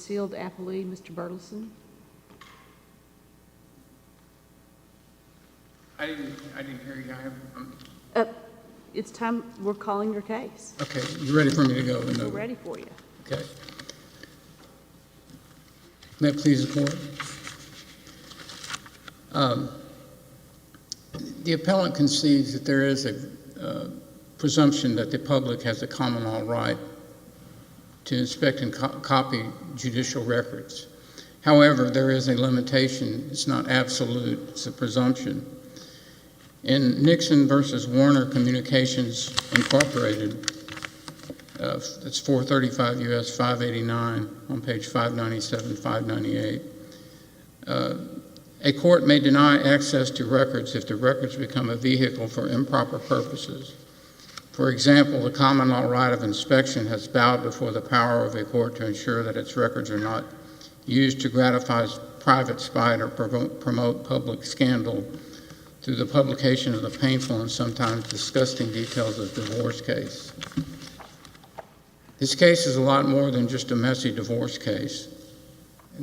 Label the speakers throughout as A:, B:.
A: Sealed Appellee, Mr. Burleson.
B: I didn't hear you.
A: It's time, we're calling your case.
B: Okay, you ready for me to go?
A: We're ready for you.
B: Okay. May it please the court. The appellant concedes that there is a presumption that the public has a common law right to inspect and copy judicial records. However, there is a limitation. It's not absolute. It's a presumption. In Nixon versus Warner Communications Incorporated, it's 435 U.S. 589 on page 597, 598. A court may deny access to records if the records become a vehicle for improper purposes. For example, the common law right of inspection has bowed before the power of a court to ensure that its records are not used to gratify private spite or promote public scandal through the publication of the painful and sometimes disgusting details of a divorce case. This case is a lot more than just a messy divorce case.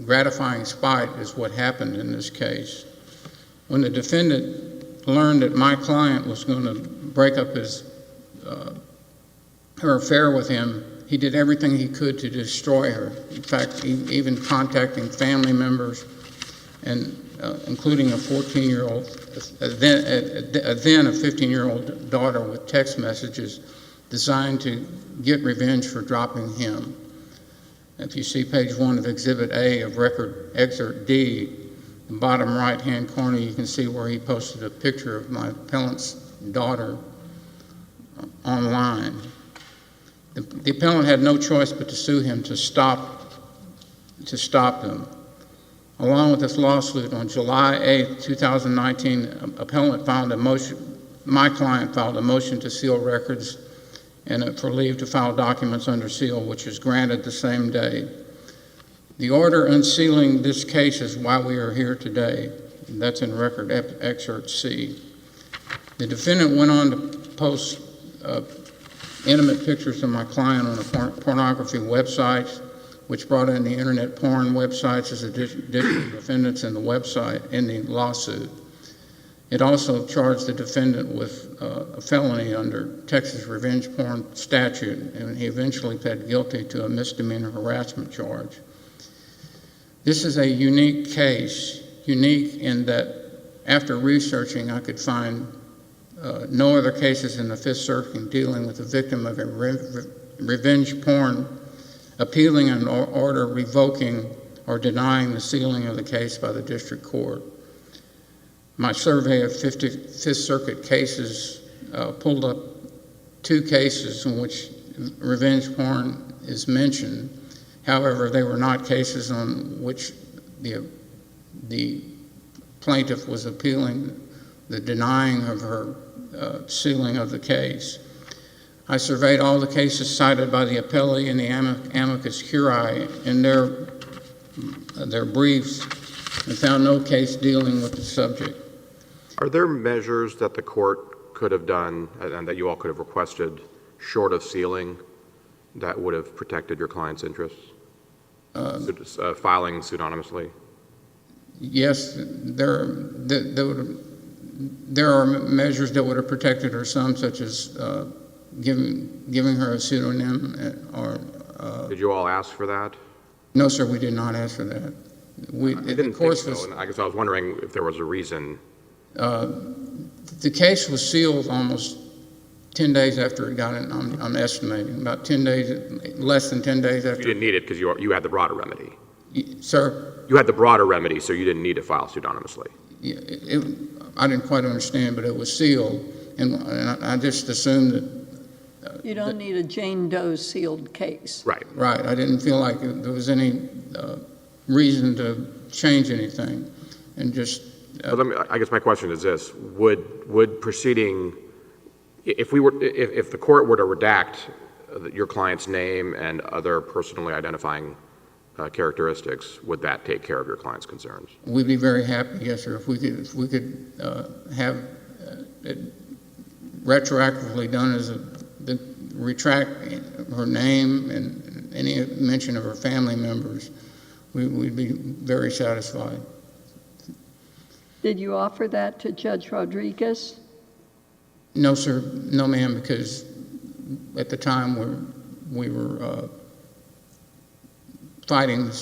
B: Gratifying spite is what happened in this case. When the defendant learned that my client was going to break up her affair with him, he did everything he could to destroy her. In fact, even contacting family members, and including a 14-year-old, then a 15-year-old daughter with text messages designed to get revenge for dropping him. If you see page 1 of Exhibit A of Record Excerpt D, the bottom right-hand corner, you can see where he posted a picture of my appellant's daughter online. The appellant had no choice but to sue him to stop him. Along with this lawsuit, on July 8, 2019, my client filed a motion to seal records and for leave to file documents under seal, which was granted the same day. The order unsealing this case is why we are here today. That's in Record Excerpt C. The defendant went on to post intimate pictures of my client on a pornography website, which brought in the internet porn websites as additional defendants in the website in the lawsuit. It also charged the defendant with a felony under Texas revenge porn statute, and he eventually pled guilty to a misdemeanor harassment charge. This is a unique case, unique in that after researching, I could find no other cases in the Fifth Circuit dealing with a victim of a revenge porn appealing an order revoking or denying the sealing of the case by the district court. My survey of Fifth Circuit cases pulled up 2 cases in which revenge porn is mentioned. However, they were not cases on which the plaintiff was appealing the denying of her sealing of the case. I surveyed all the cases cited by the Appellee and the amicus curiae in their briefs and found no case dealing with the subject.
C: Are there measures that the court could have done and that you all could have requested short of sealing that would have protected your client's interests? Filing pseudonymously?
B: Yes, there are measures that would have protected her, some such as giving her a pseudonym or...
C: Did you all ask for that?
B: No, sir, we did not ask for that.
C: I didn't think so, and I guess I was wondering if there was a reason.
B: The case was sealed almost 10 days after it got in. I'm estimating about 10 days, less than 10 days after.
C: You didn't need it because you had the broader remedy.
B: Sir?
C: You had the broader remedy, so you didn't need to file pseudonymously.
B: I didn't quite understand, but it was sealed, and I just assumed that...
D: You don't need a Jane Doe sealed case.
C: Right.
B: Right. I didn't feel like there was any reason to change anything, and just...
C: I guess my question is this: Would proceeding, if the court were to redact your client's name and other personally identifying characteristics, would that take care of your client's concerns?
B: We'd be very happy, yes, sir, if we could have it retroactively done as retract her name and any mention of her family members, we'd be very satisfied.
D: Did you offer that to Judge Rodriguez?
B: No, sir. No, ma'am, because at the time we were fighting the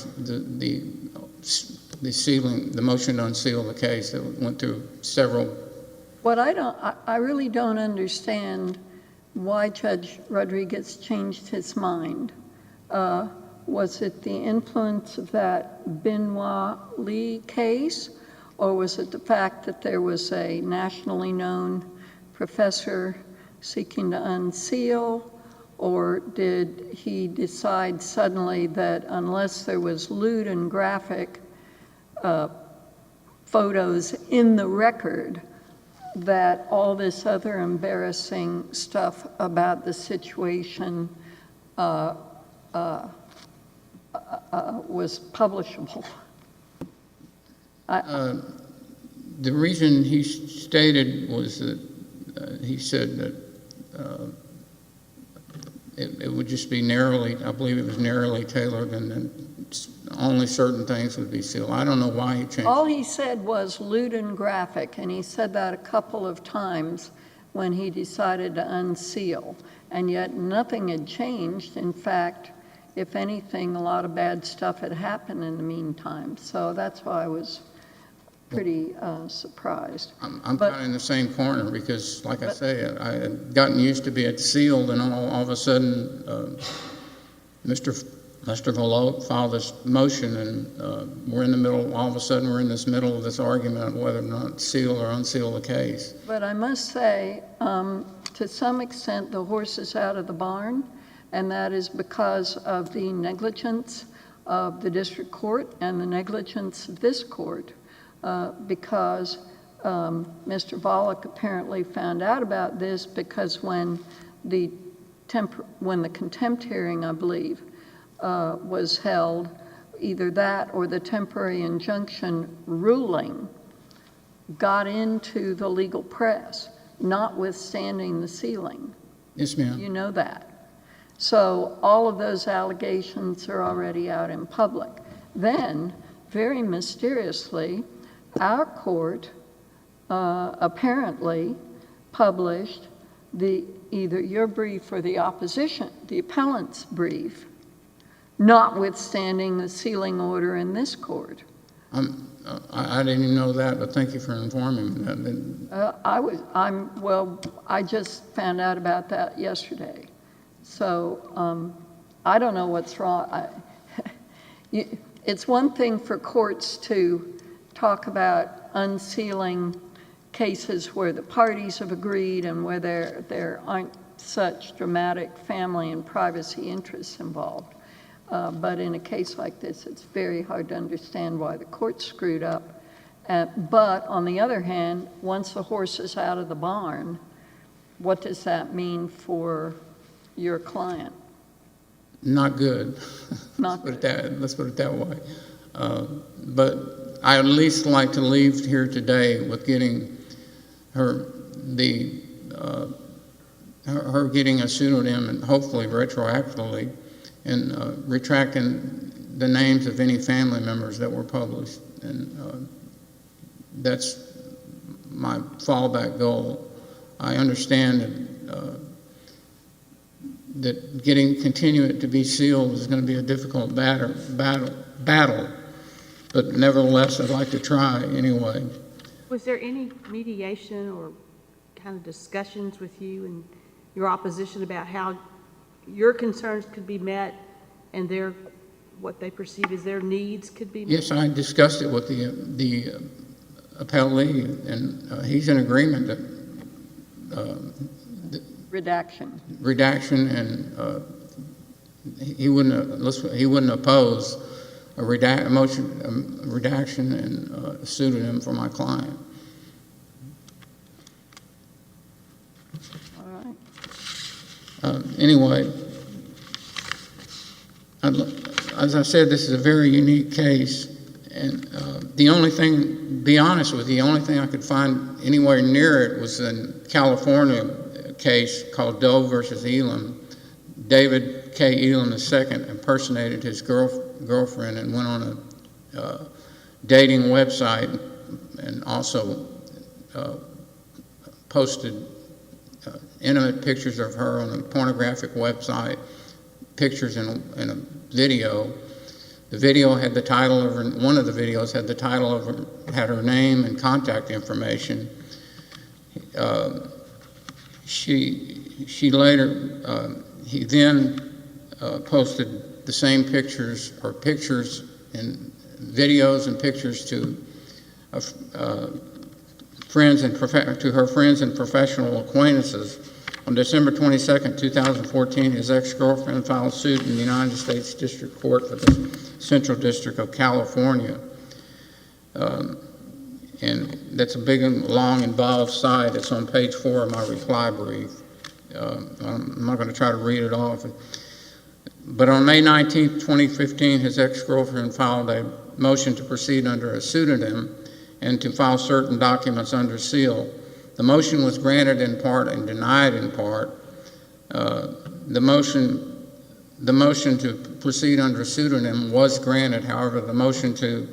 B: sealing, the motion to unseal the case that went through several.
D: What I really don't understand why Judge Rodriguez changed his mind. Was it the influence of that Benoit Lee case, or was it the fact that there was a nationally known professor seeking to unseal, or did he decide suddenly that unless there was lewd and graphic photos in the record, that all this other embarrassing stuff about the situation was publishable?
B: The reason he stated was that he said that it would just be narrowly, I believe it was narrowly tailored, and then only certain things would be sealed. I don't know why he changed.
D: All he said was lewd and graphic, and he said that a couple of times when he decided to unseal, and yet nothing had changed. In fact, if anything, a lot of bad stuff had happened in the meantime. So that's why I was pretty surprised.
B: I'm kind of in the same corner because, like I say, I had gotten used to being sealed, and all of a sudden, Mr. Volokh filed this motion, and we're in the middle. All of a sudden, we're in this middle of this argument on whether or not seal or unseal the case.
D: But I must say, to some extent, the horse is out of the barn, and that is because of the negligence of the district court and the negligence of this court. Because Mr. Volokh apparently found out about this because when the contempt hearing, I believe, was held, either that or the temporary injunction ruling got into the legal press, notwithstanding the sealing.
B: Yes, ma'am.
D: You know that. So all of those allegations are already out in public. Then, very mysteriously, our court apparently published either your brief or the opposition, the appellant's brief, notwithstanding the sealing order in this court.
B: I didn't even know that, but thank you for informing me.
D: I just found out about that yesterday. So I don't know what's wrong. It's one thing for courts to talk about unsealing cases where the parties have agreed and where there aren't such dramatic family and privacy interests involved. But in a case like this, it's very hard to understand why the court screwed up. But on the other hand, once the horse is out of the barn, what does that mean for your client?
B: Not good.
D: Not good.
B: Let's put it that way. But I at least like to leave here today with getting her getting a pseudonym and hopefully retroactively, and retracting the names of any family members that were published. And that's my fallback goal. I understand that continuing it to be sealed is going to be a difficult battle, but nevertheless, I'd like to try anyway.
A: Was there any mediation or kind of discussions with you and your opposition about how your concerns could be met and what they perceive as their needs could be met?
B: Yes, I discussed it with the appellee, and he's in agreement that redaction, and he wouldn't oppose a redaction and a pseudonym for my client.
D: All right.
B: Anyway, as I said, this is a very unique case, and the only thing, be honest with you, the only thing I could find anywhere near it was in California case called Doe versus Elam. David K. Elam II impersonated his girlfriend and went on a dating website and also posted intimate pictures of her on a pornographic website, pictures in a video. The video had the title of her, one of the videos had the title of her, had her name and contact information. He then posted the same pictures or pictures and videos and pictures to her friends and professional acquaintances. On December 22nd, 2014, his ex-girlfriend filed suit in the United States District Court for the Central District of California. And that's a big and long involved site. It's on page 4 of my reply brief. I'm not going to try to read it off. But on May 19, 2015, his ex-girlfriend filed a motion to proceed under a pseudonym and to file certain documents under seal. The motion was granted in part and denied in part. The motion to proceed under a pseudonym was granted. However, the motion to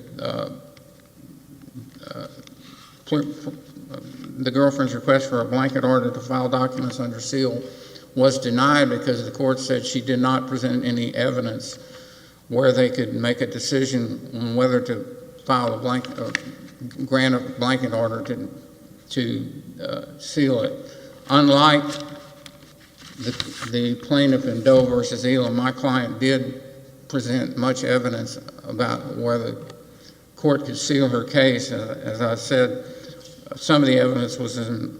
B: the girlfriend's request for a blanket order to file documents under seal was denied because the court said she did not present any evidence where they could make a decision on whether to file a blanket or grant a blanket order to seal it. Unlike the plaintiff in Doe versus Elam, my client did present much evidence about whether the court could seal her case. As I said, some of the evidence was in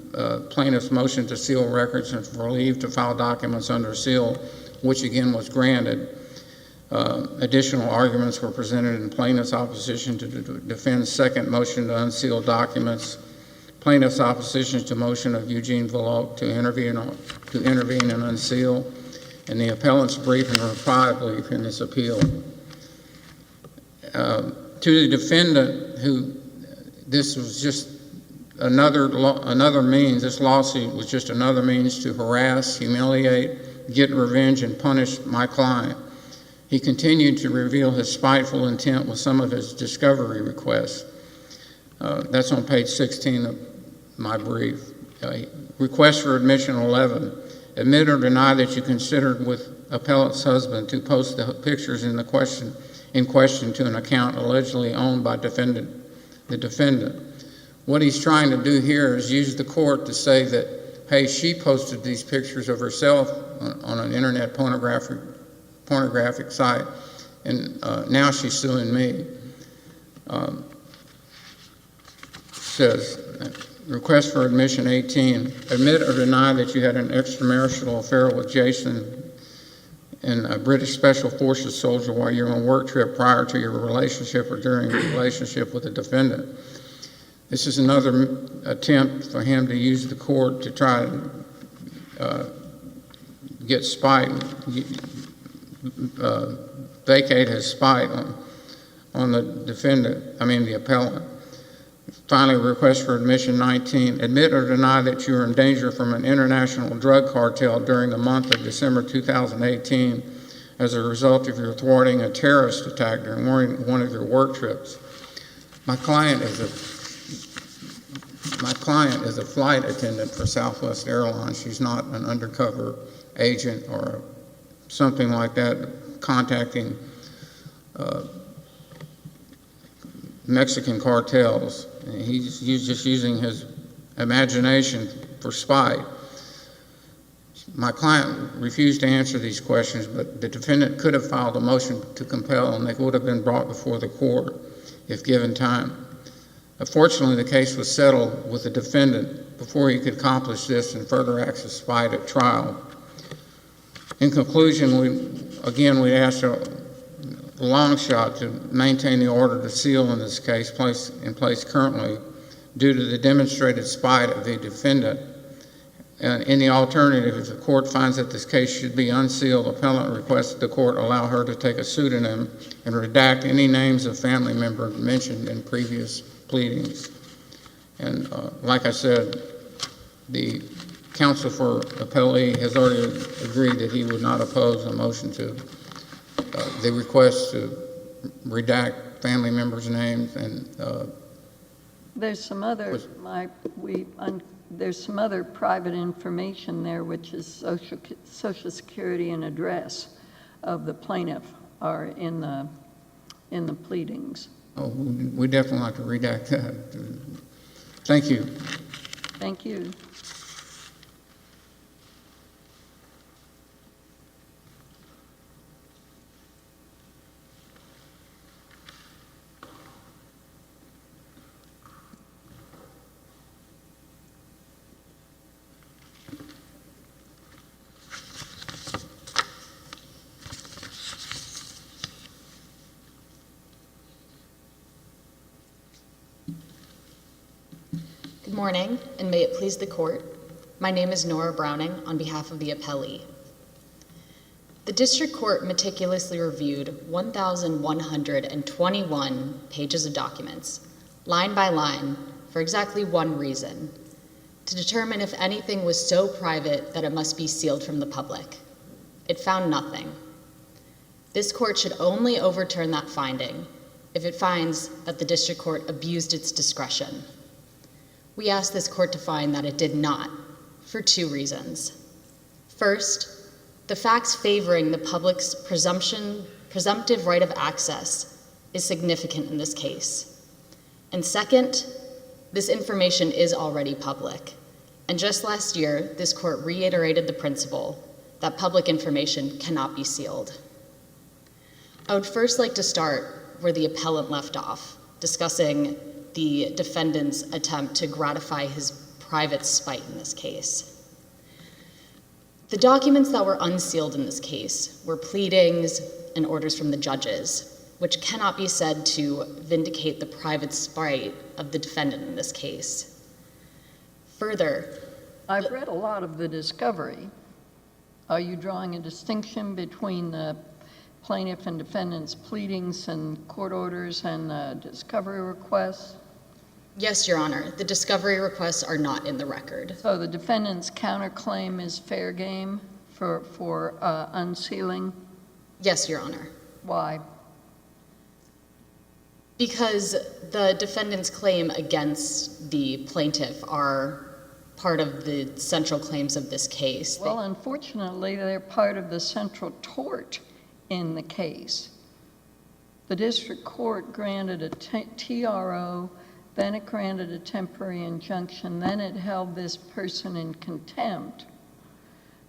B: plaintiff's motion to seal records and for leave to file documents under seal, which again was granted. Additional arguments were presented in plaintiff's opposition to defend's second motion to unseal documents, plaintiff's opposition to motion of Eugene Volokh to intervene and unseal, and the appellant's brief and reply brief in this appeal. To the defendant, who this was just another means, this lawsuit was just another means to harass, humiliate, get revenge, and punish my client. He continued to reveal his spiteful intent with some of his discovery requests. That's on page 16 of my brief. Request for admission 11. Admit or deny that you considered with appellant's husband to post the pictures in question to an account allegedly owned by the defendant. What he's trying to do here is use the court to say that, hey, she posted these pictures of herself on an internet pornographic site, and now she's suing me. Says, request for admission 18, admit or deny that you had an extramarital affair with Jason and a British Special Forces soldier while you were on a work trip prior to your relationship or during your relationship with the defendant. This is another attempt for him to use the court to try to get spite, vacate his spite on the the appellant. Finally, request for admission 19, admit or deny that you are in danger from an international drug cartel during the month of December 2018 as a result of your thwarting a terrorist attack during one of your work trips. My client is a flight attendant for Southwest Airlines. She's not an undercover agent or something like that, contacting Mexican cartels. He's just using his imagination for spite. My client refused to answer these questions, but the defendant could have filed a motion to compel, and they would have been brought before the court if given time. Unfortunately, the case was settled with the defendant before he could accomplish this and further acts of spite at trial. In conclusion, we asked a long shot to maintain the order to seal in this case in place currently due to the demonstrated spite of the defendant. And in the alternative, if the court finds that this case should be unsealed, appellant requests that the court allow her to take a pseudonym and redact any names of family members mentioned in previous pleadings. And like I said, the counsel for Appellee has already agreed that he would not oppose a motion to the request to redact family members' names and
D: There's some other, there's some other private information there, which is social security and address of the plaintiff are in the pleadings.
B: oh, we definitely like to redact that. Thank you.
D: Thank you.
E: Good morning, and may it please the court. My name is Nora Browning on behalf of the appellee. The district court meticulously reviewed 1,121 pages of documents, line by line, for exactly one reason: to determine if anything was so private that it must be sealed from the public. It found nothing. This court should only overturn that finding if it finds that the district court abused its discretion. We ask this court to find that it did not, for two reasons. First, the facts favoring the public's presumptive right of access is significant in this case. And second, this information is already public. And just last year, this court reiterated the principle that public information cannot be sealed. I would first like to start where the appellant left off, discussing the defendant's attempt to gratify his private spite in this case. The documents that were unsealed in this case were pleadings and orders from the judges, which cannot be said to vindicate the private spite of the defendant in this case. Further,
D: I've read a lot of the discovery. Are you drawing a distinction between the plaintiff and defendant's pleadings and court orders and discovery requests?
E: yes, Your Honor, the discovery requests are not in the record.
D: So the defendant's counterclaim is fair game for unsealing?
E: Yes, Your Honor.
D: Why?
E: Because the defendant's claim against the plaintiff are part of the central claims of this case.
D: Well, unfortunately, they're part of the central tort in the case. The district court granted a TRO, then it granted a temporary injunction, then it held this person in contempt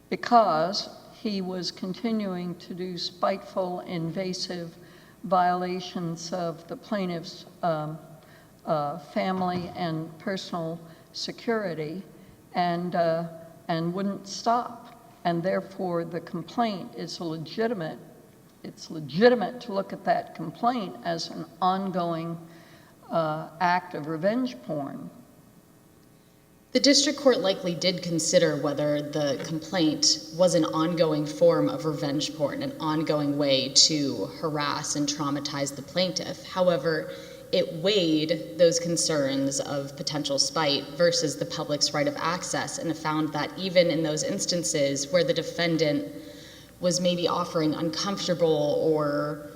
D: because he was continuing to do spiteful, invasive violations of the plaintiff's family and personal security, and wouldn't stop. And therefore, the complaint is legitimate. It's legitimate to look at that complaint as an ongoing act of revenge porn.
E: The district court likely did consider whether the complaint was an ongoing form of revenge porn, an ongoing way to harass and traumatize the plaintiff. However, it weighed those concerns of potential spite versus the public's right of access, and it found that even in those instances where the defendant was maybe offering uncomfortable or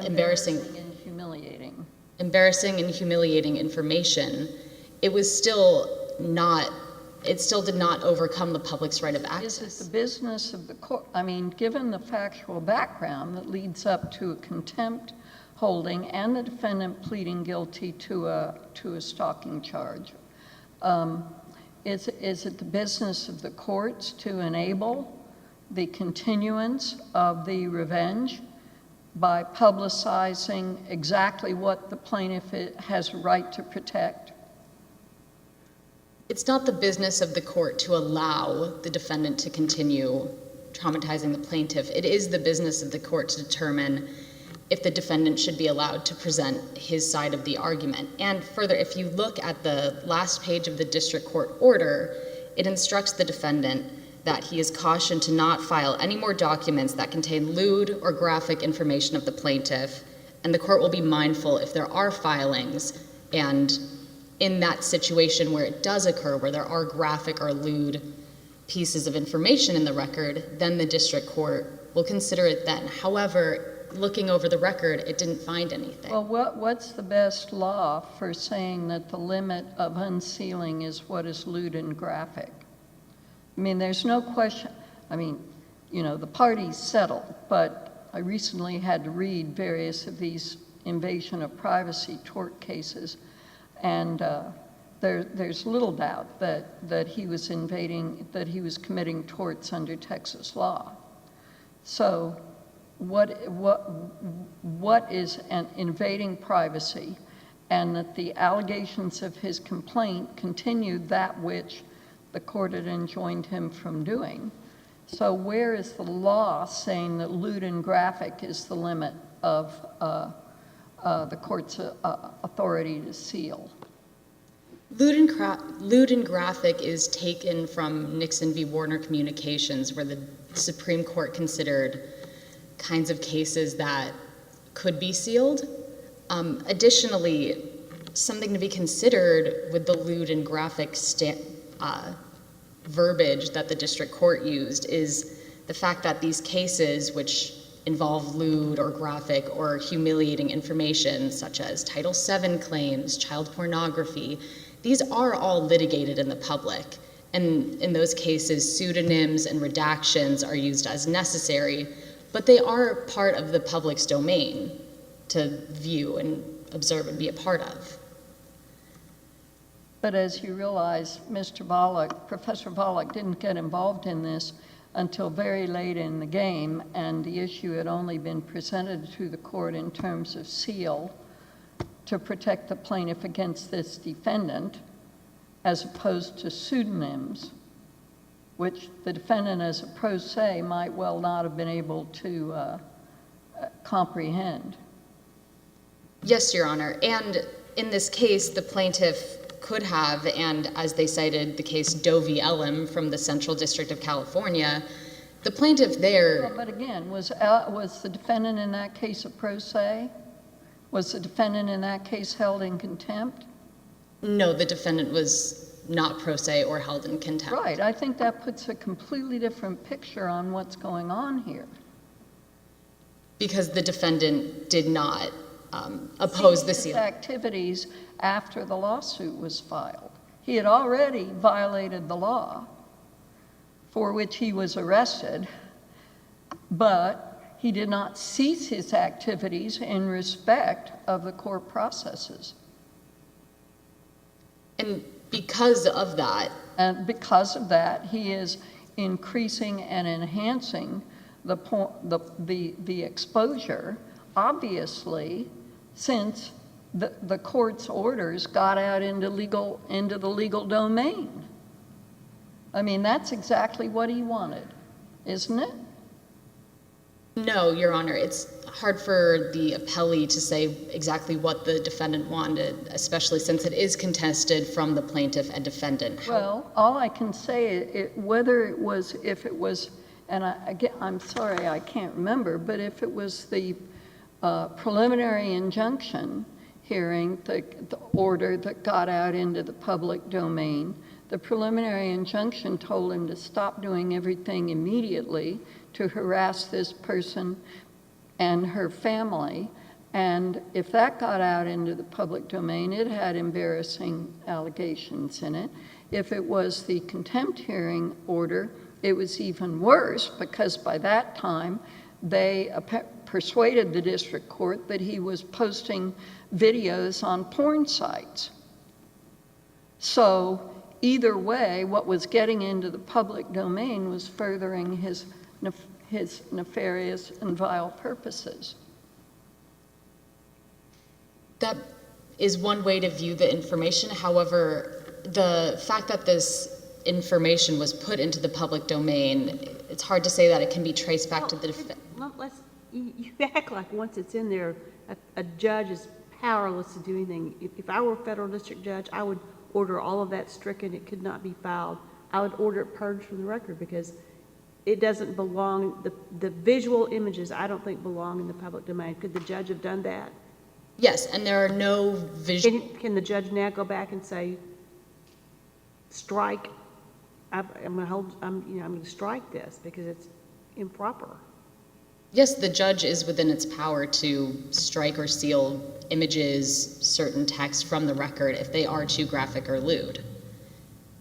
E: embarrassing
D: and humiliating
E: information, it was still not, it still did not overcome the public's right of access.
D: Is it the business of the court? I mean, given the factual background that leads up to a contempt holding and the defendant pleading guilty to a stalking charge, is it the business of the courts to enable the continuance of the revenge by publicizing exactly what the plaintiff has a right to protect?
E: It's not the business of the court to allow the defendant to continue traumatizing the plaintiff. It is the business of the court to determine if the defendant should be allowed to present his side of the argument. And further, if you look at the last page of the district court order, it instructs the defendant that he is cautioned to not file any more documents that contain lewd or graphic information of the plaintiff, and the court will be mindful if there are filings, and in that situation where it does occur, where there are graphic or lewd pieces of information in the record, then the district court will consider it then. However, looking over the record, it didn't find anything.
D: Well, what's the best law for saying that the limit of unsealing is what is lewd and graphic? I mean, there's no question. I mean, you know, the parties settled, but I recently had to read various of these invasion of privacy tort cases, and there's little doubt that he was committing torts under Texas law. So what is an invading privacy, and that the allegations of his complaint continued that which the court had enjoined him from doing. So where is the law saying that lewd and graphic is the limit of the court's authority to seal?
E: Lewd and graphic is taken from Nixon v. Warner Communications, where the Supreme Court considered kinds of cases that could be sealed. Additionally, something to be considered with the lewd and graphic verbiage that the district court used is the fact that these cases, which involve lewd or graphic or humiliating information, such as Title VII claims, child pornography, these are all litigated in the public. And in those cases, pseudonyms and redactions are used as necessary, but they are part of the public's domain to view and observe and be a part of.
D: But as you realize, Professor Volokh didn't get involved in this until very late in the game, and the issue had only been presented to the court in terms of seal to protect the plaintiff against this defendant, as opposed to pseudonyms, which the defendant as a pro se might well not have been able to comprehend.
E: Yes, Your Honor. And in this case, the plaintiff could have, and as they cited the case Doe v. Elam from the Central District of California, the plaintiff there...
D: Well, but again, was the defendant in that case a pro se? Was the defendant in that case held in contempt?
E: No, the defendant was not pro se or held in contempt.
D: Right. I think that puts a completely different picture on what's going on here.
E: Because the defendant did not oppose the seal.
D: His activities after the lawsuit was filed. He had already violated the law for which he was arrested, but he did not cease his activities in respect of the court processes.
E: And because of that...
D: And because of that, he is increasing and enhancing the exposure, obviously, since the court's orders got out into the legal domain. I mean, that's exactly what he wanted, isn't it?
E: No, Your Honor. It's hard for the appellee to say exactly what the defendant wanted, especially since it is contested from the plaintiff and defendant.
D: Well, all I can say is if it was, and I'm sorry, I can't remember, but if it was the preliminary injunction hearing, the order that got out into the public domain, the preliminary injunction told him to stop doing everything immediately to harass this person and her family. And if that got out into the public domain, it had embarrassing allegations in it. If it was the contempt hearing order, it was even worse, because by that time they persuaded the district court that he was posting videos on porn sites. So either way, what was getting into the public domain was furthering his nefarious and vile purposes.
E: That is one way to view the information. However, the fact that this information was put into the public domain, it's hard to say that it can be traced back to the defendant.
A: You act like once it's in there, a judge is powerless to do anything. If I were a federal district judge, I would order all of that stricken. It could not be filed. I would order it purged from the record, because it doesn't belong. The visual images, I don't think, belong in the public domain. Could the judge have done that?
E: Yes, and there are no visual...
A: Can the judge now go back and say, strike I'm going to strike this because it's improper.
E: Yes, the judge is within its power to strike or seal images, certain text from the record if they are too graphic or lewd.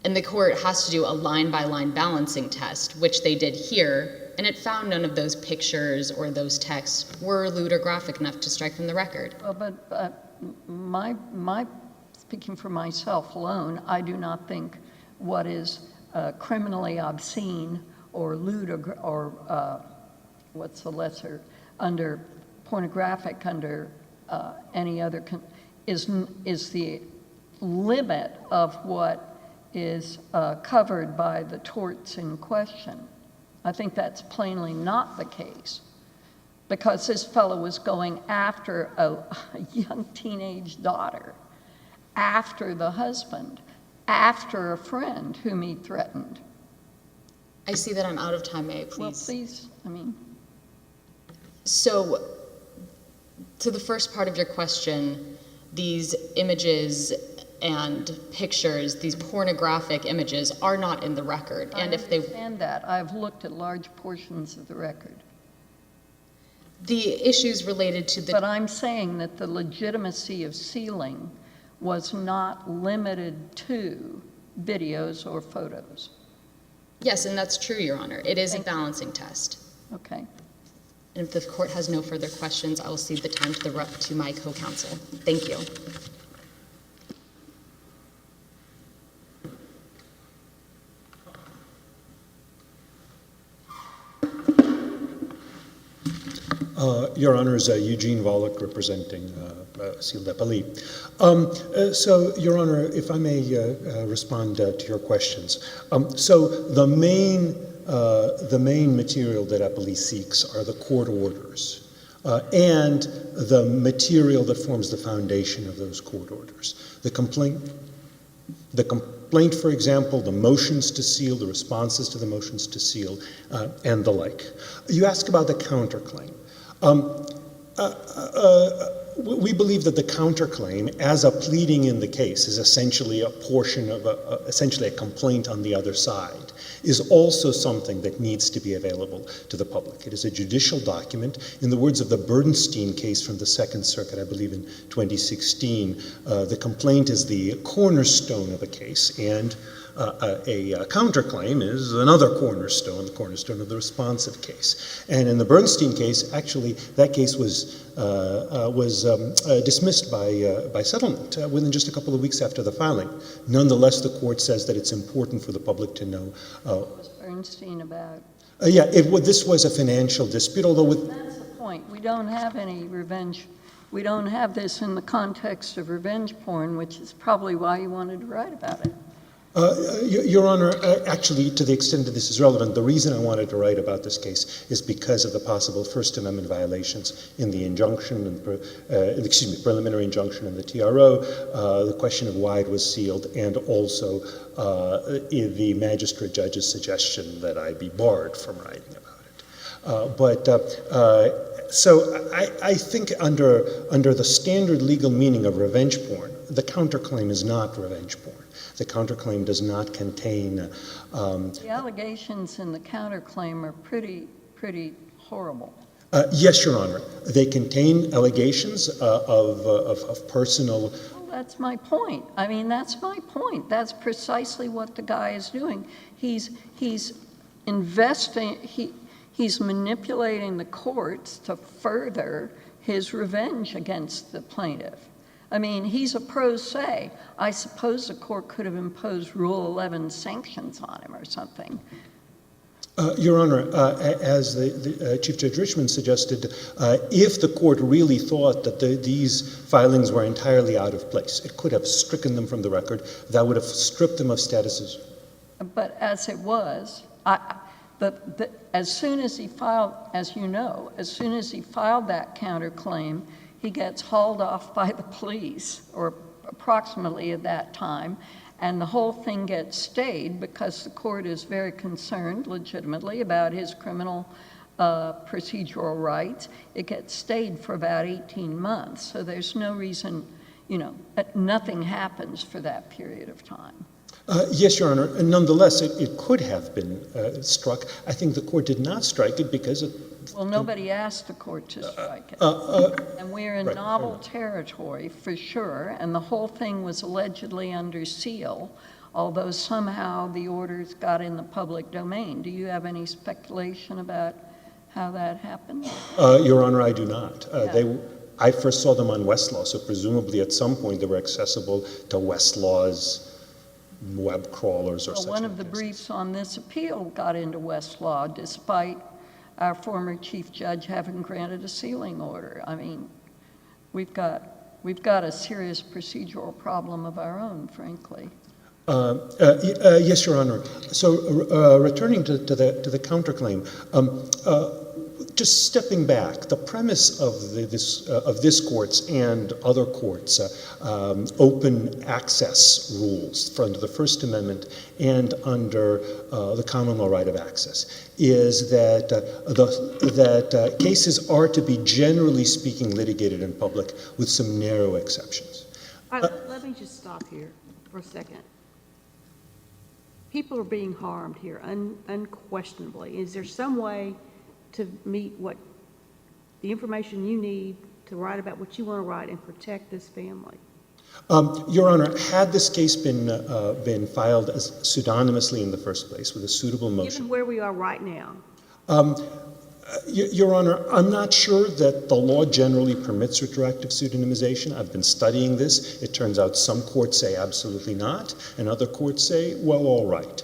E: And the court has to do a line-by-line balancing test, which they did here, and it found none of those pictures or those texts were lewd or graphic enough to strike from the record.
D: Well, but my speaking for myself alone, I do not think what is criminally obscene or lewd or what's the lesser, under pornographic, under any other, is the limit of what is covered by the torts in question. I think that's plainly not the case, because this fellow was going after a young teenage daughter, after the husband, after a friend whom he threatened.
E: I see that I'm out of time, may I please?
D: Well, please, I mean.
E: So, to the first part of your question, these images and pictures, these pornographic images, are not in the record. And if they...
D: I understand that. I've looked at large portions of the record.
E: The issues related to the...
D: But I'm saying that the legitimacy of sealing was not limited to videos or photos.
E: Yes, and that's true, Your Honor. It is a balancing test.
D: Okay.
E: And if the court has no further questions, I will cede the time to my co-counsel. Thank you.
F: Your Honor, is Eugene Volokh representing sealed Appellee. So, Your Honor, if I may respond to your questions. So the main material that Appellee seeks are the court orders and the material that forms the foundation of those court orders. The complaint, for example, the motions to seal, the responses to the motions to seal, and the like. You ask about the counterclaim. We believe that the counterclaim, as a pleading in the case, is essentially a portion of essentially a complaint on the other side, is also something that needs to be available to the public. It is a judicial document. In the words of the Bernstein case from the Second Circuit, I believe in 2016, the complaint is the cornerstone of a case, and a counterclaim is another cornerstone, the cornerstone of the responsive case. And in the Bernstein case, actually, that case was dismissed by settlement within just a couple of weeks after the filing. Nonetheless, the court says that it's important for the public to know.
D: What was Bernstein about?
F: This was a financial dispute, although with...
D: That's the point. We don't have any revenge. We don't have this in the context of revenge porn, which is probably why you wanted to write about it.
F: Your Honor, actually, to the extent that this is relevant, the reason I wanted to write about this case is because of the possible First Amendment violations in the injunction, preliminary injunction in the TRO, the question of why it was sealed, and also the magistrate judge's suggestion that I be barred from writing about it. So I think under the standard legal meaning of revenge porn, the counterclaim is not revenge porn. The counterclaim does not contain...
D: The allegations in the counterclaim are pretty horrible.
F: Yes, Your Honor. They contain allegations of personal...
D: Well, that's my point. I mean, that's my point. That's precisely what the guy is doing. He's investing... He's manipulating the courts to further his revenge against the plaintiff. I mean, he's a pro se. I suppose the court could have imposed Rule 11 sanctions on him or something.
F: Your Honor, as the Chief Judge Richman suggested, if the court really thought that these filings were entirely out of place, it could have stricken them from the record. That would have stripped them of statuses.
D: But as it was, as soon as he filed, as you know, as soon as he filed that counterclaim, he gets hauled off by the police, or approximately at that time, and the whole thing gets stayed because the court is very concerned, legitimately, about his criminal procedural rights. It gets stayed for about 18 months, so there's no reason, nothing happens for that period of time.
F: Yes, Your Honor. And nonetheless, it could have been struck. I think the court did not strike it because it...
D: Well, nobody asked the court to strike it. And we're in
F: right,
D: novel territory, for sure, and the whole thing was allegedly under seal, although somehow the orders got in the public domain. Do you have any speculation about how that happened?
F: Your Honor, I do not.
D: Yeah.
F: I first saw them on Westlaw, so presumably at some point they were accessible to Westlaw's web crawlers or
D: Well,
F: such.
D: one of the briefs on this appeal got into Westlaw, despite our former chief judge having granted a sealing order. I mean, we've got a serious procedural problem of our own, frankly.
F: Yes, Your Honor. So returning to the counterclaim, just stepping back, the premise of this court's and other courts' open access rules under the First Amendment and under the common law right of access is that that cases are to be, generally speaking, litigated in public with some narrow exceptions.
A: All right, let me just stop here for a second. People are being harmed here, unquestionably. Is there some way to meet what the information you need to write about what you want to write and protect this family?
F: Your Honor, had this case been filed as pseudonymously in the first place with a suitable motion?
A: Given where we are right now.
F: Your Honor, I'm not sure that the law generally permits retroactive pseudonymization. I've been studying this. It turns out some courts say absolutely not, and other courts say, well, all right.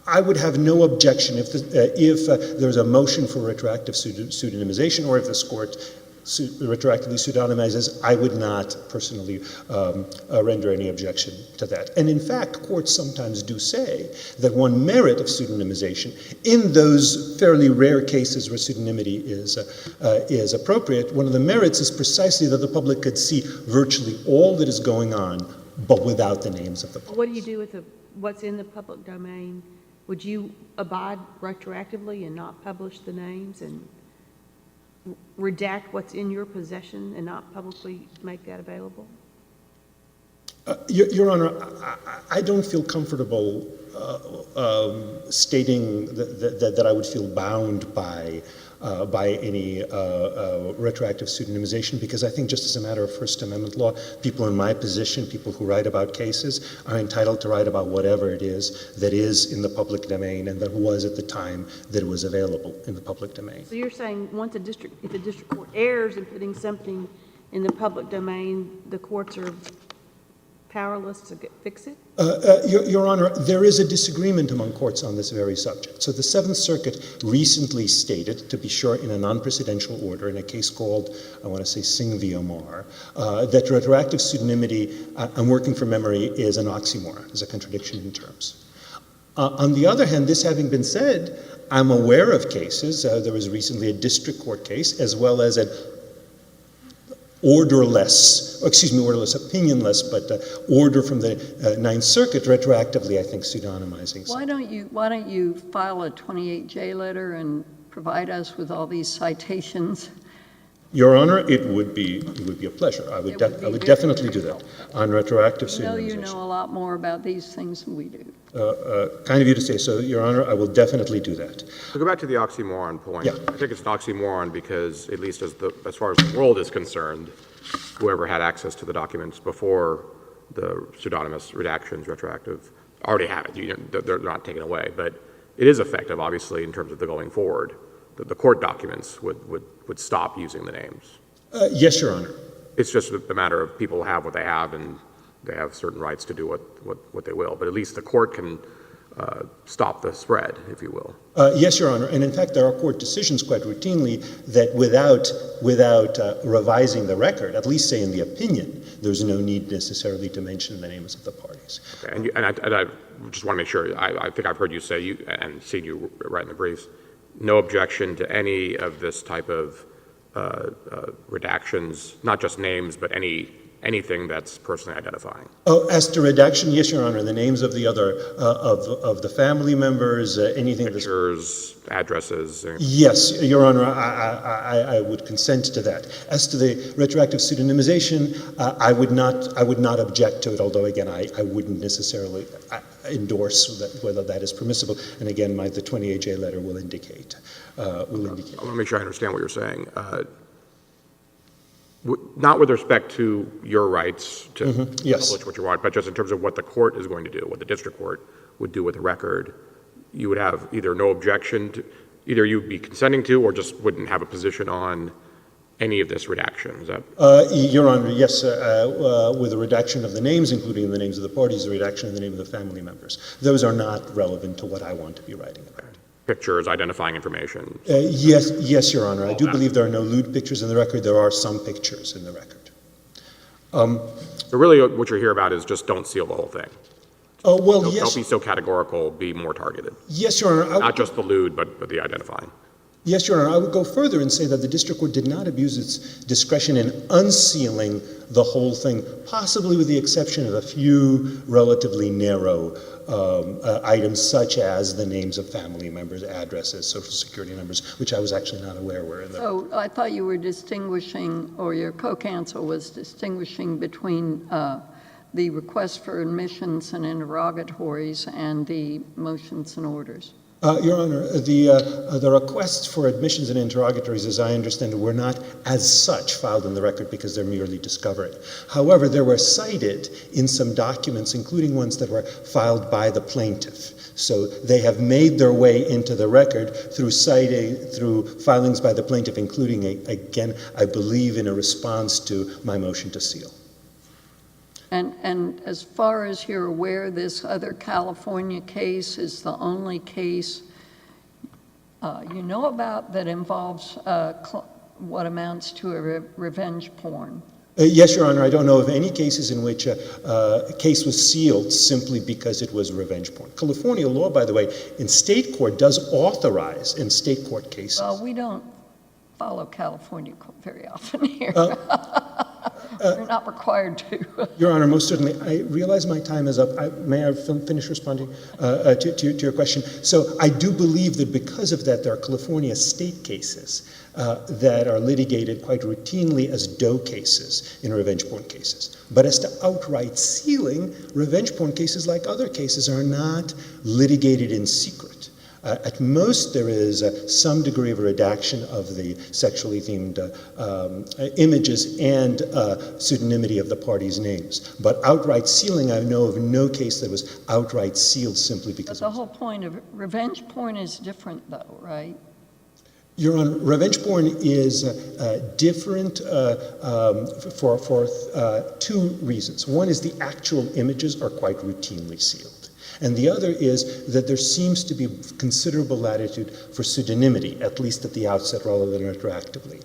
F: I would have no objection if there's a motion for retroactive pseudonymization, or if this court retroactively pseudonymizes. I would not personally render any objection to that. And in fact, courts sometimes do say that one merit of pseudonymization in those fairly rare cases where pseudonymity is appropriate, one of the merits is precisely that the public could see virtually all that is going on, but without the names of the parties.
A: What do you do with what's in the public domain? Would you abide retroactively and not publish the names and redact what's in your possession and not publicly make that available?
F: Your Honor, I don't feel comfortable stating that I would feel bound by any retroactive pseudonymization, because I think just as a matter of First Amendment law, people in my position, people who write about cases, are entitled to write about whatever it is that is in the public domain and that was at the time that it was available in the public domain.
A: So you're saying if the district court errs in putting something in the public domain, the courts are powerless to fix it?
F: Your Honor, there is a disagreement among courts on this very subject. So the Seventh Circuit recently stated, to be sure in a non-precedential order, in a case called, I want to say, Singh v. Omar, that retroactive pseudonymity, I'm working from memory, is an oxymoron, is a contradiction in terms. On the other hand, this having been said, I'm aware of cases, there was recently a district court case, as well as an orderless, opinionless, but order from the Ninth Circuit, retroactively, I think, pseudonymizing.
D: Why don't you file a 28J letter and provide us with all these citations?
F: Your Honor, it would be a pleasure. I would definitely do that on retroactive pseudonymization.
D: You know a lot more about these things than we do.
F: Kind of you to say so, Your Honor. I will definitely do that.
C: To go back to the oxymoron point,
F: Yeah.
C: I think it's an oxymoron because, at least as far as the world is concerned, whoever had access to the documents before the pseudonymous redactions, retroactive, already have it. They're not taken away. But it is effective, obviously, in terms of the going forward. The court documents would stop using the names.
F: Yes, Your Honor.
C: It's just a matter of people have what they have, and they have certain rights to do what they will. But at least the court can stop the spread, if you will.
F: Yes, Your Honor. And in fact, there are court decisions quite routinely that without revising the record, at least say in the opinion, there's no need necessarily to mention the names of the parties.
C: Okay. And I just want to make sure, I think I've heard you say, and seen you write in the briefs, no objection to any of this type of redactions, not just names, but any anything that's personally identifying.
F: Oh, as to redaction, yes, Your Honor, the names of the other, of the family members, anything that's...
C: Pictures, addresses.
F: Yes, Your Honor, I would consent to that. As to the retroactive pseudonymization, I would not object to it, although, again, I wouldn't necessarily endorse whether that is permissible. And again, the 28J letter will indicate.
C: I want to make sure I understand what you're saying. Not with respect to your rights to
F: Yes.
C: publish what you want, but just in terms of what the court is going to do, what the district court would do with the record, you would have either no objection to, either you'd be consenting to, or just wouldn't have a position on any of this redaction. Is that?
F: Your Honor, yes, with the redaction of the names, including the names of the parties, the redaction of the name of the family members. Those are not relevant to what I want to be writing about.
C: Pictures, identifying information.
F: Yes, Your Honor. I do believe there are no lewd pictures in the record. There are some pictures in the record.
C: So really what you're here about is just don't seal the whole thing.
F: Well,
C: Don't
F: yes.
C: be so categorical, be more targeted.
F: Yes, Your Honor.
C: Not just the lewd, but the identifying.
F: Yes, Your Honor. I would go further and say that the district court did not abuse its discretion in unsealing the whole thing, possibly with the exception of a few relatively narrow items, such as the names of family members, addresses, social security numbers, which I was actually not aware were in there.
D: So I thought you were distinguishing, or your co-counsel was distinguishing between the request for admissions and interrogatories and the motions and orders.
F: Your Honor, the requests for admissions and interrogatories, as I understand it, were not as such filed in the record because they're merely discovery. However, they were cited in some documents, including ones that were filed by the plaintiff. So they have made their way into the record through filings by the plaintiff, including, again, I believe in a response to my motion to seal.
D: And as far as you're aware, this other California case is the only case you know about that involves what amounts to a revenge porn.
F: Yes, Your Honor. I don't know of any cases in which a case was sealed simply because it was revenge porn. California law, by the way, in state court does authorize in state court cases.
D: Well, we don't follow California very often here. We're not required to.
F: Your Honor, most certainly. I realize my time is up. May I finish responding to your question? So I do believe that because of that, there are California state cases that are litigated quite routinely as Doe cases in revenge porn cases. But as to outright sealing, revenge porn cases, like other cases, are not litigated in secret. At most, there is some degree of redaction of the sexually themed images and pseudonymity of the parties' names. But outright sealing, I know of no case that was outright sealed simply because...
D: But the whole point of revenge porn is different, though, right?
F: Your Honor, revenge porn is different for two reasons. One is the actual images are quite routinely sealed. And the other is that there seems to be considerable latitude for pseudonymity, at least at the outset rather than retroactively,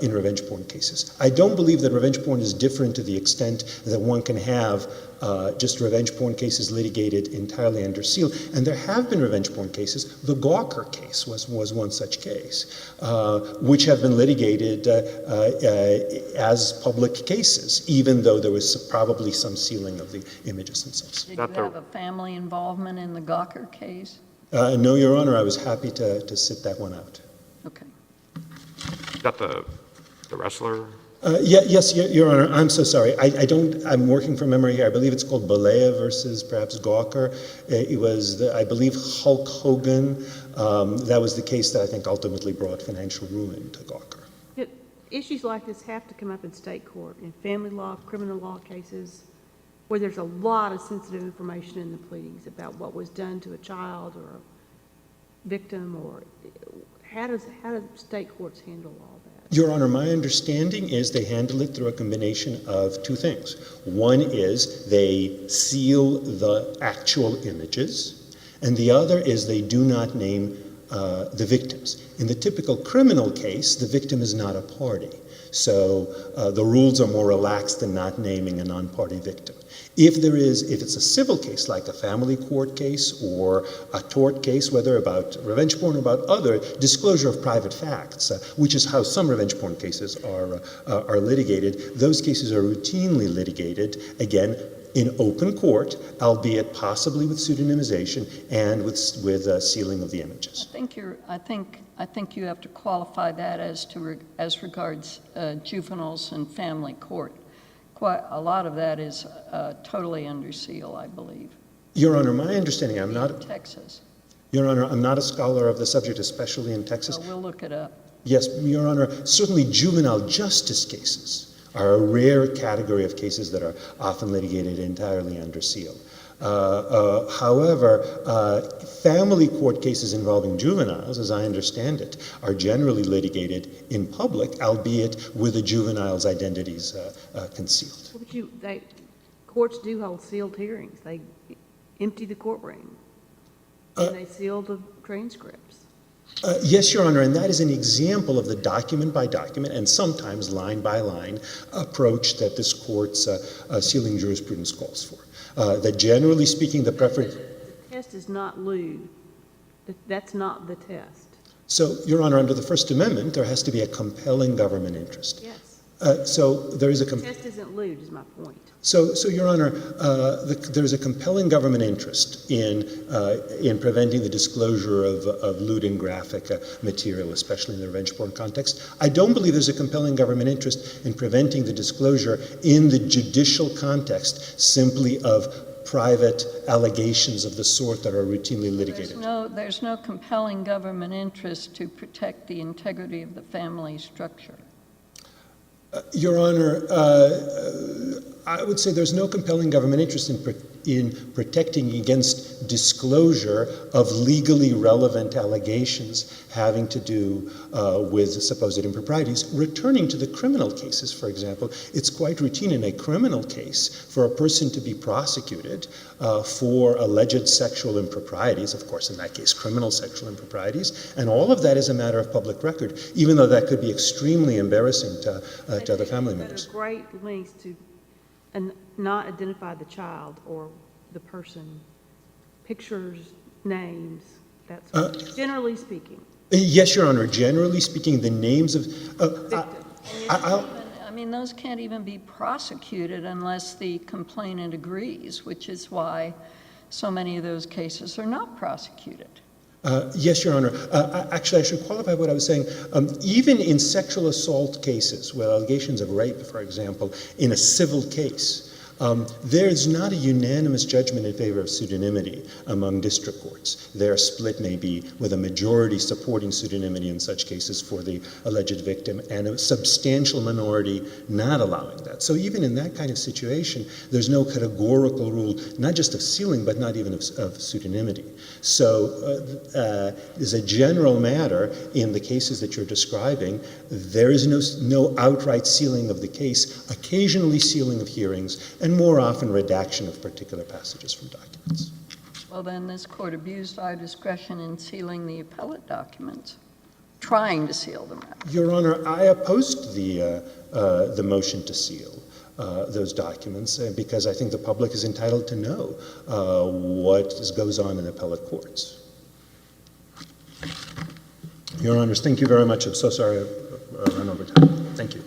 F: in revenge porn cases. I don't believe that revenge porn is different to the extent that one can have just revenge porn cases litigated entirely under seal. And there have been revenge porn cases. The Gawker case was one such case, which have been litigated as public cases, even though there was probably some sealing of the images themselves.
D: Did you have a family involvement in the Gawker case?
F: No, Your Honor. I was happy to sit that one out.
D: Okay.
C: Is that the wrestler?
F: Yes, Your Honor. I'm so sorry. I'm working from memory here. I believe it's called Balea versus perhaps Gawker. It was, I believe, Hulk Hogan. That was the case that I think ultimately brought financial ruin to Gawker.
A: Issues like this have to come up in state court, in family law, criminal law cases, where there's a lot of sensitive information in the pleadings about what was done to a child or a victim, or how do state courts handle all that?
F: Your Honor, my understanding is they handle it through a combination of two things. One is they seal the actual images, and the other is they do not name the victims. In the typical criminal case, the victim is not a party. So the rules are more relaxed than not naming a non-party victim. If it's a civil case, like a family court case or a tort case, whether about revenge porn or about other, disclosure of private facts, which is how some revenge porn cases are litigated, those cases are routinely litigated, again, in open court, albeit possibly with pseudonymization and with sealing of the images.
D: I think you have to qualify that as regards juveniles and family court. Quite a lot of that is totally under seal, I believe.
F: Your Honor, my understanding, I'm not...
D: Texas.
F: Your Honor, I'm not a scholar of the subject, especially in Texas.
D: We'll look it up.
F: Yes, Your Honor, certainly juvenile justice cases are a rare category of cases that are often litigated entirely under seal. However, family court cases involving juveniles, as I understand it, are generally litigated in public, albeit with the juvenile's identities concealed.
A: But courts do hold sealed hearings. They empty the courtroom, and they seal the transcripts.
F: Yes, Your Honor, and that is an example of the document by document and sometimes line by line approach that this court's sealing jurisprudence calls for. That generally speaking, the preference...
A: The test is not lewd. That's not the test.
F: So, Your Honor, under the First Amendment, there has to be a compelling government interest.
A: Yes.
F: So there is a...
A: The test isn't lewd, is my point.
F: So Your Honor, there's a compelling government interest in preventing the disclosure of lewd and graphic material, especially in the revenge porn context. I don't believe there's a compelling government interest in preventing the disclosure in the judicial context simply of private allegations of the sort that are routinely litigated.
D: There's no compelling government interest to protect the integrity of the family structure.
F: Your Honor, I would say there's no compelling government interest in protecting against disclosure of legally relevant allegations having to do with supposed improprieties. Returning to the criminal cases, for example, it's quite routine in a criminal case for a person to be prosecuted for alleged sexual improprieties, of course, in that case, criminal sexual improprieties, and all of that is a matter of public record, even though that could be extremely embarrassing to other family members.
A: There are great lengths to not identify the child or the person, pictures, names, that's generally speaking.
F: Yes, Your Honor. Generally speaking, the names of...
D: I mean, those can't even be prosecuted unless the complainant agrees, which is why so many of those cases are not prosecuted.
F: Yes, Your Honor. Actually, I should qualify what I was saying. Even in sexual assault cases, with allegations of rape, for example, in a civil case, there is not a unanimous judgment in favor of pseudonymity among district courts. Their split may be with a majority supporting pseudonymity in such cases for the alleged victim and a substantial minority not allowing that. So even in that kind of situation, there's no categorical rule, not just of sealing, but not even of pseudonymity. So as a general matter, in the cases that you're describing, there is no outright sealing of the case, occasionally sealing of hearings, and more often redaction of particular passages from documents.
D: Well, then this court abused our discretion in sealing the appellate documents, trying to seal them out. Your
F: Honor, I opposed the motion to seal those documents because I think the public is entitled to know what goes on in appellate courts. Your Honors, thank you very much. I'm so sorry I've run over time. Thank you.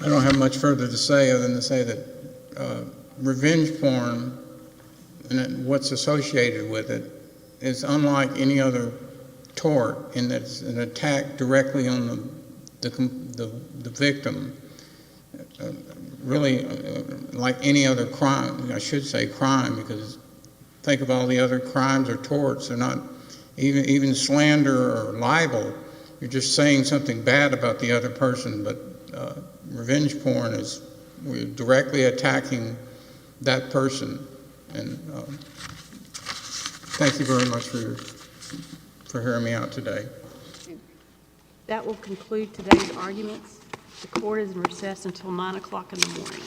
B: I don't have much further to say other than to say that revenge porn and what's associated with it is unlike any other tort in that it's an attack directly on the victim. Really, like any other crime, I should say crime, because think of all the other crimes or torts. They're not even slander or libel. You're just saying something bad about the other person, but revenge porn is we're directly attacking that person. And thank you very much for hearing me out today.
A: That will conclude today's arguments. The court is in recess until 9 o'clock in the morning.